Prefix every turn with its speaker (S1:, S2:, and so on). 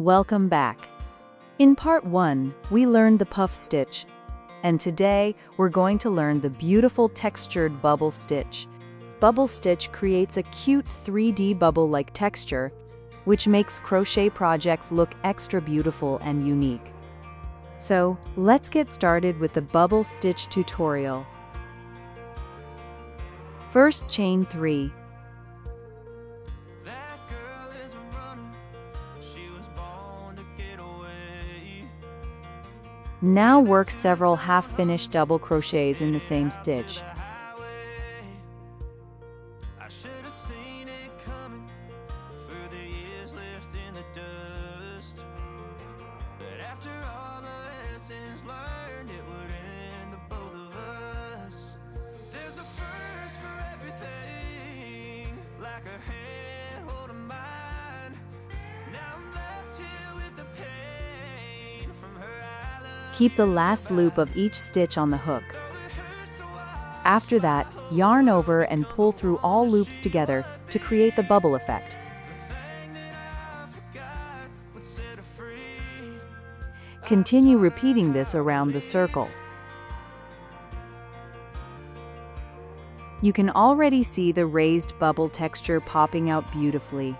S1: Welcome back. In part 1, we learned the puff stitch, and today we're going to learn the beautiful textured bubble stitch. Bubble stitch creates a cute 3D bubble-like texture, which makes crochet projects look extra beautiful and unique. So, let's get started with the bubble stitch tutorial. First, chain 3. Now work several half-finished double crochets in the same stitch. Keep the last loop of each stitch on the hook. After that, yarn over and pull through all loops together to create the bubble effect. Continue repeating this around the circle. You can already see the raised bubble texture popping out beautifully.